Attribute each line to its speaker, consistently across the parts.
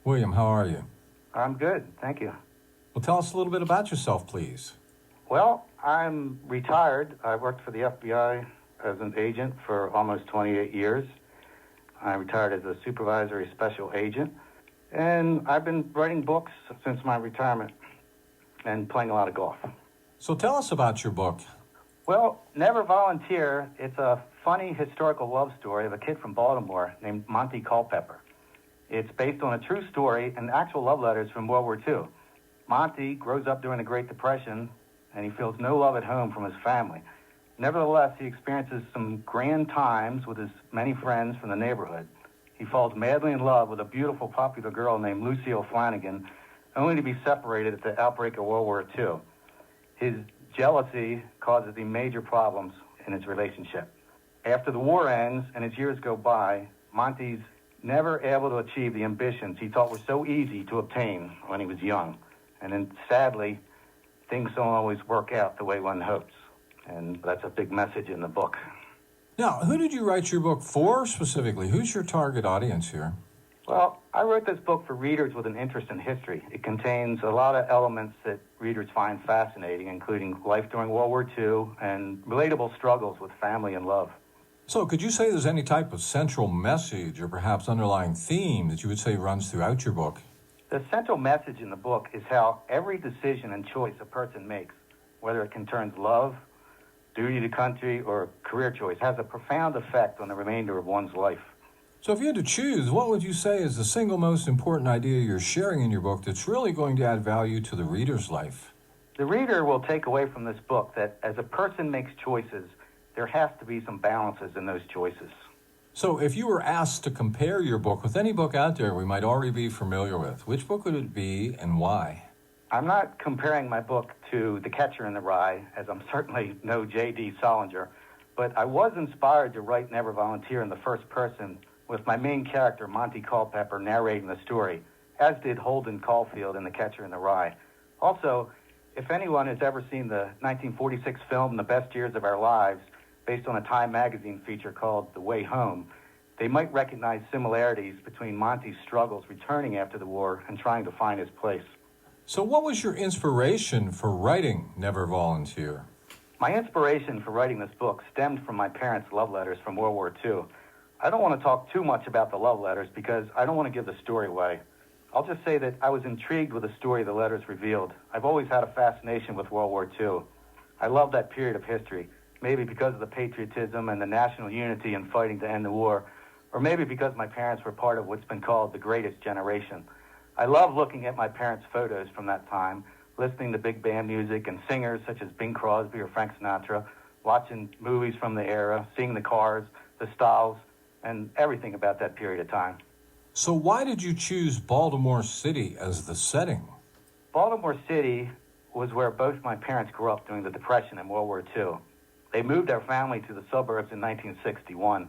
Speaker 1: William, how are you?
Speaker 2: I'm good, thank you.
Speaker 1: Well, tell us a little bit about yourself, please.
Speaker 2: Well, I'm retired. I worked for the FBI as an agent for almost 28 years. I retired as a supervisory special agent, and I've been writing books since my retirement and playing a lot of golf.
Speaker 1: So tell us about your book.
Speaker 2: Well, Never Volunteer, it's a funny historical love story of a kid from Baltimore named Monty Culpepper. It's based on a true story and actual love letters from World War II. Monty grows up during the Great Depression, and he feels no love at home from his family. Nevertheless, he experiences some grand times with his many friends from the neighborhood. He falls madly in love with a beautiful, popular girl named Lucille Flanagan, only to be separated at the outbreak of World War II. His jealousy causes him major problems in his relationship. After the war ends and his years go by, Monty's never able to achieve the ambitions he thought were so easy to obtain when he was young. And then, sadly, things don't always work out the way one hopes. And that's a big message in the book.
Speaker 1: Now, who did you write your book for specifically? Who's your target audience here?
Speaker 2: Well, I wrote this book for readers with an interest in history. It contains a lot of elements that readers find fascinating, including life during World War II and relatable struggles with family and love.
Speaker 1: So could you say there's any type of central message or perhaps underlying theme that you would say runs throughout your book?
Speaker 2: The central message in the book is how every decision and choice a person makes, whether it concerns love, duty to country, or career choice, has a profound effect on the remainder of one's life.
Speaker 1: So if you had to choose, what would you say is the single most important idea you're sharing in your book that's really going to add value to the reader's life?
Speaker 2: The reader will take away from this book that as a person makes choices, there has to be some balances in those choices.
Speaker 1: So if you were asked to compare your book with any book out there we might already be familiar with, which book would it be and why?
Speaker 2: I'm not comparing my book to The Catcher in the Rye, as I'm certainly no J.D. Salinger, but I was inspired to write Never Volunteer in the first person with my main character, Monty Culpepper, narrating the story, as did Holden Caulfield in The Catcher in the Rye. Also, if anyone has ever seen the 1946 film The Best Years of Our Lives, based on a Time magazine feature called The Way Home, they might recognize similarities between Monty's struggles returning after the war and trying to find his place.
Speaker 1: So what was your inspiration for writing Never Volunteer?
Speaker 2: My inspiration for writing this book stemmed from my parents' love letters from World War II. I don't want to talk too much about the love letters because I don't want to give the story away. I'll just say that I was intrigued with the story the letters revealed. I've always had a fascination with World War II. I love that period of history, maybe because of the patriotism and the national unity in fighting to end the war, or maybe because my parents were part of what's been called the greatest generation. I love looking at my parents' photos from that time, listening to big band music and singers such as Bing Crosby or Frank Sinatra, watching movies from the era, seeing the cars, the styles, and everything about that period of time.
Speaker 1: So why did you choose Baltimore City as the setting?
Speaker 2: Baltimore City was where both my parents grew up during the Depression and World War II. They moved our family to the suburbs in 1961.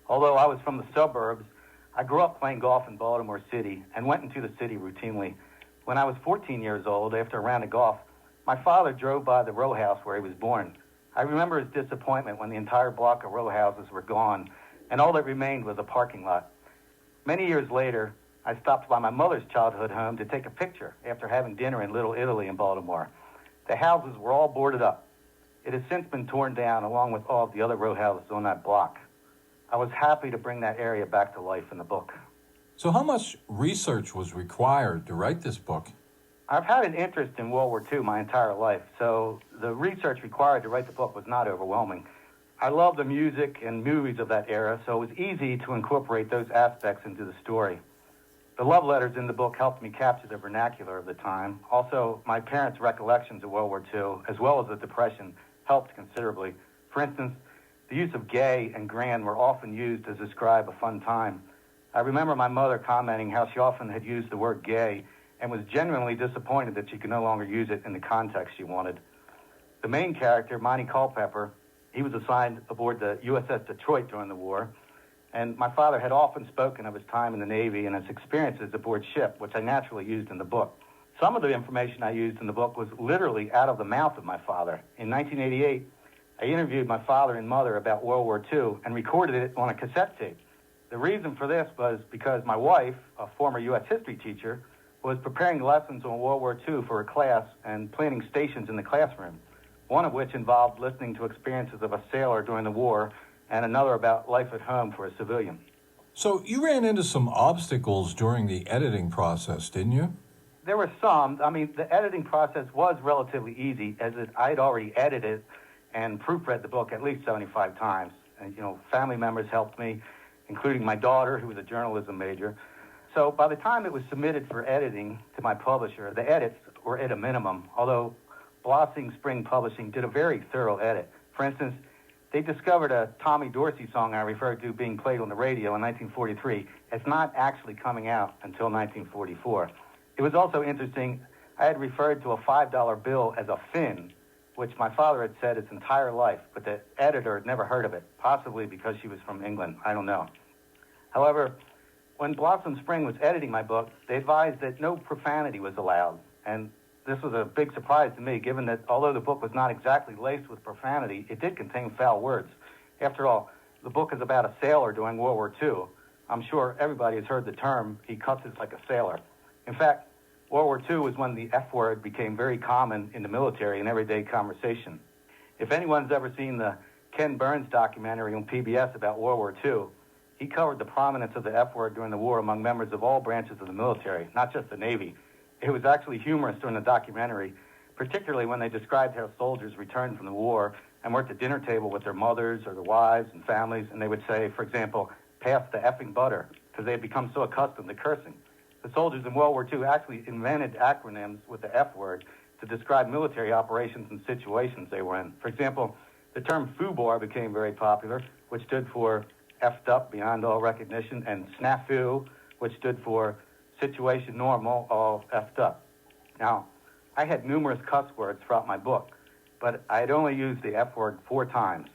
Speaker 2: Although I was from the suburbs, I grew up playing golf in Baltimore City and went into the city routinely. When I was 14 years old, after a round of golf, my father drove by the row house where he was born. I remember his disappointment when the entire block of row houses were gone and all that remained was a parking lot. Many years later, I stopped by my mother's childhood home to take a picture after having dinner in Little Italy in Baltimore. The houses were all boarded up. It has since been torn down along with all of the other row houses on that block. I was happy to bring that area back to life in the book.
Speaker 1: So how much research was required to write this book?
Speaker 2: I've had an interest in World War II my entire life, so the research required to write the book was not overwhelming. I love the music and movies of that era, so it was easy to incorporate those aspects into the story. The love letters in the book helped me capture the vernacular of the time. Also, my parents' recollections of World War II, as well as the Depression, helped considerably. For instance, the use of gay and grand were often used to describe a fun time. I remember my mother commenting how she often had used the word gay and was genuinely disappointed that she could no longer use it in the context she wanted. The main character, Monty Culpepper, he was assigned aboard the USS Detroit during the war, and my father had often spoken of his time in the Navy and his experiences aboard ship, which I naturally used in the book. Some of the information I used in the book was literally out of the mouth of my father. In 1988, I interviewed my father and mother about World War II and recorded it on a cassette tape. The reason for this was because my wife, a former U.S. history teacher, was preparing lessons on World War II for her class and planning stations in the classroom, one of which involved listening to experiences of a sailor during the war and another about life at home for a civilian.
Speaker 1: So you ran into some obstacles during the editing process, didn't you?
Speaker 2: There were some. I mean, the editing process was relatively easy, as I'd already edited and proofread the book at least 75 times. And, family members helped me, including my daughter, who was a journalism major. So by the time it was submitted for editing to my publisher, the edits were at a minimum, although Blossoming Spring Publishing did a very thorough edit. For instance, they discovered a Tommy Dorsey song I referred to being played on the radio in 1943 as not actually coming out until 1944. It was also interesting, I had referred to a $5 bill as a fin, which my father had said his entire life, but the editor had never heard of it, possibly because she was from England. I don't know. However, when Blossom Spring was editing my book, they advised that no profanity was allowed. And this was a big surprise to me, given that although the book was not exactly laced with profanity, it did contain foul words. After all, the book is about a sailor during World War II. I'm sure everybody has heard the term, he cusses like a sailor. In fact, World War II was when the F word became very common in the military and everyday conversation. If anyone's ever seen the Ken Burns documentary on PBS about World War II, he covered the prominence of the F word during the war among members of all branches of the military, not just the Navy. It was actually humorous during the documentary, particularly when they described how soldiers returned from the war and were at the dinner table with their mothers or their wives and families, and they would say, for example, pass the effing butter, because they had become so accustomed to cursing. The soldiers in World War II actually invented acronyms with the F word to describe military operations and situations they were in. For example, the term FUBAR became very popular, which stood for effed up beyond all recognition, and snafu, which stood for situation normal, all effed up. Now, I had numerous cuss words throughout my book, but I had only used the F word 4 times.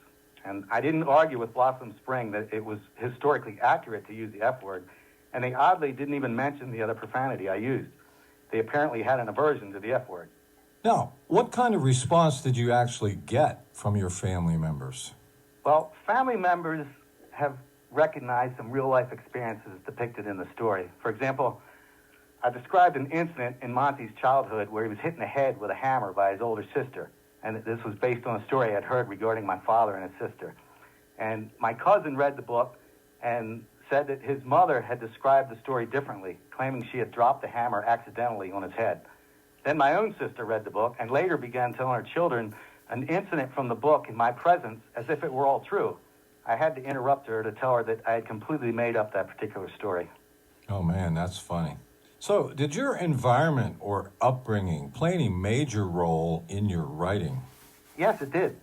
Speaker 2: And I didn't argue with Blossom Spring that it was historically accurate to use the F word, and they oddly didn't even mention the other profanity I used. They apparently had an aversion to the F word.
Speaker 1: Now, what kind of response did you actually get from your family members?
Speaker 2: Well, family members have recognized some real-life experiences depicted in the story. For example, I described an incident in Monty's childhood where he was hit in the head with a hammer by his older sister, and this was based on a story I had heard regarding my father and his sister. And my cousin read the book and said that his mother had described the story differently, claiming she had dropped the hammer accidentally on his head. Then my own sister read the book and later began telling her children an incident from the book in my presence as if it were all true. I had to interrupt her to tell her that I had completely made up that particular story.
Speaker 1: Oh man, that's funny. So, did your environment or upbringing play any major role in your writing?
Speaker 2: Yes, it did.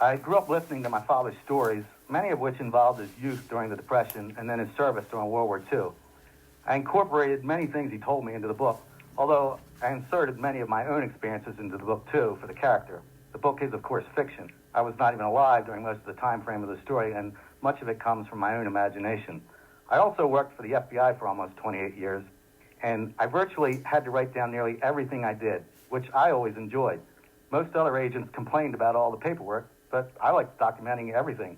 Speaker 2: I grew up listening to my father's stories, many of which involved his youth during the Depression and then his service during World War II. I incorporated many things he told me into the book, although I inserted many of my own experiences into the book, too, for the character. The book is, of course, fiction. I was not even alive during most of the time frame of the story, and much of it comes from my own imagination. I also worked for the FBI for almost 28 years, and I virtually had to write down nearly everything I did, which I always enjoyed. Most other agents complained about all the paperwork, but I liked documenting everything.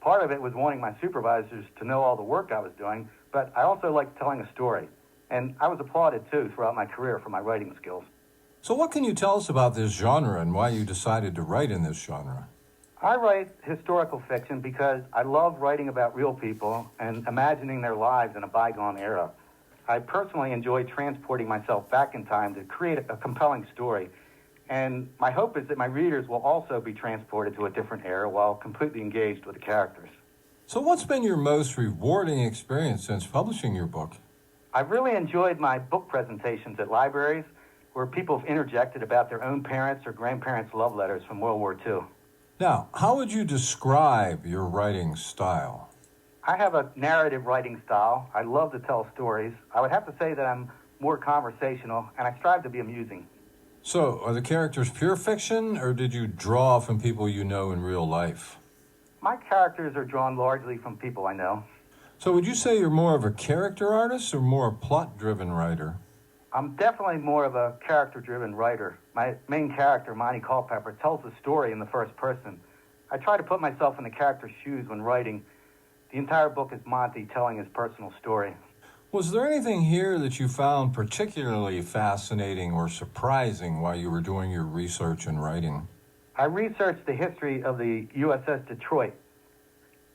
Speaker 2: Part of it was wanting my supervisors to know all the work I was doing, but I also liked telling a story. And I was applauded, too, throughout my career for my writing skills.
Speaker 1: So what can you tell us about this genre and why you decided to write in this genre?
Speaker 2: I write historical fiction because I love writing about real people and imagining their lives in a bygone era. I personally enjoy transporting myself back in time to create a compelling story. And my hope is that my readers will also be transported to a different era while completely engaged with the characters.
Speaker 1: So what's been your most rewarding experience since publishing your book?
Speaker 2: I've really enjoyed my book presentations at libraries where people have interjected about their own parents' or grandparents' love letters from World War II.
Speaker 1: Now, how would you describe your writing style?
Speaker 2: I have a narrative writing style. I love to tell stories. I would have to say that I'm more conversational, and I strive to be amusing.
Speaker 1: So, are the characters pure fiction, or did you draw from people you know in real life?
Speaker 2: My characters are drawn largely from people I know.
Speaker 1: So would you say you're more of a character artist or more a plot-driven writer?
Speaker 2: I'm definitely more of a character-driven writer. My main character, Monty Culpepper, tells the story in the first person. I try to put myself in the character's shoes when writing, The entire book is Monty telling his personal story.
Speaker 1: Was there anything here that you found particularly fascinating or surprising while you were doing your research and writing?
Speaker 2: I researched the history of the USS Detroit,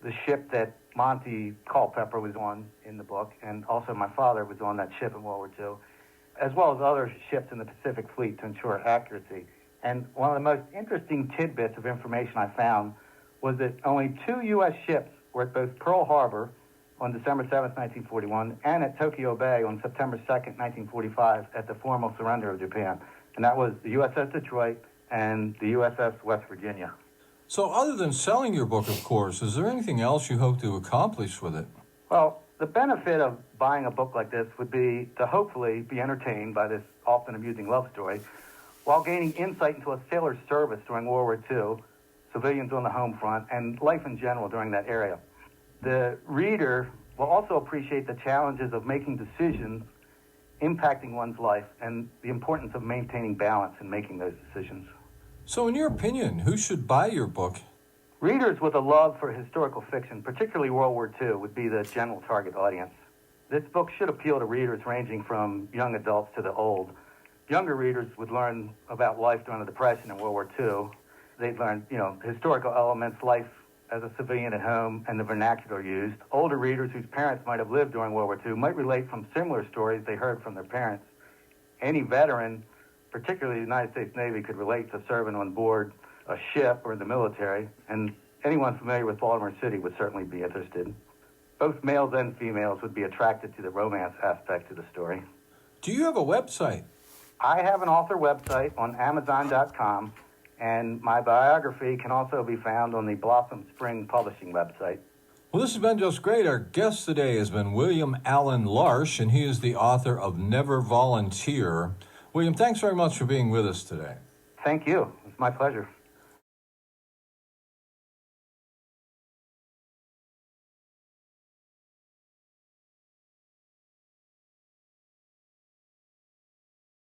Speaker 2: the ship that Monty Culpepper was on in the book, and also my father was on that ship in World War II, as well as other ships in the Pacific Fleet to ensure accuracy. And one of the most interesting tidbits of information I found was that only 2 U.S. ships were at both Pearl Harbor on December 7th, 1941, and at Tokyo Bay on September 2nd, 1945, at the formal surrender of Japan. And that was the USS Detroit and the USS West Virginia.
Speaker 1: So other than selling your book, of course, is there anything else you hope to accomplish with it?
Speaker 2: Well, the benefit of buying a book like this would be to hopefully be entertained by this often amusing love story while gaining insight into a sailor's service during World War II, civilians on the home front, and life in general during that area. The reader will also appreciate the challenges of making decisions impacting one's life and the importance of maintaining balance in making those decisions.
Speaker 1: So in your opinion, who should buy your book?
Speaker 2: Readers with a love for historical fiction, particularly World War II, would be the general target audience. This book should appeal to readers ranging from young adults to the old. Younger readers would learn about life during the Depression and World War II. They'd learn, historical elements, life as a civilian at home, and the vernacular used. Older readers whose parents might have lived during World War II might relate from similar stories they heard from their parents. Any veteran, particularly the United States Navy, could relate to serving on board a ship or in the military, and anyone familiar with Baltimore City would certainly be interested. Both males and females would be attracted to the romance aspect of the story.
Speaker 1: Do you have a website?
Speaker 2: I have an author website on Amazon.com, and my biography can also be found on the Blossom Spring Publishing website.
Speaker 1: Well, this has been just great. Our guest today has been William Allen Larsh, and he is the author of Never Volunteer. William, thanks very much for being with us today.
Speaker 2: Thank you. It's my pleasure.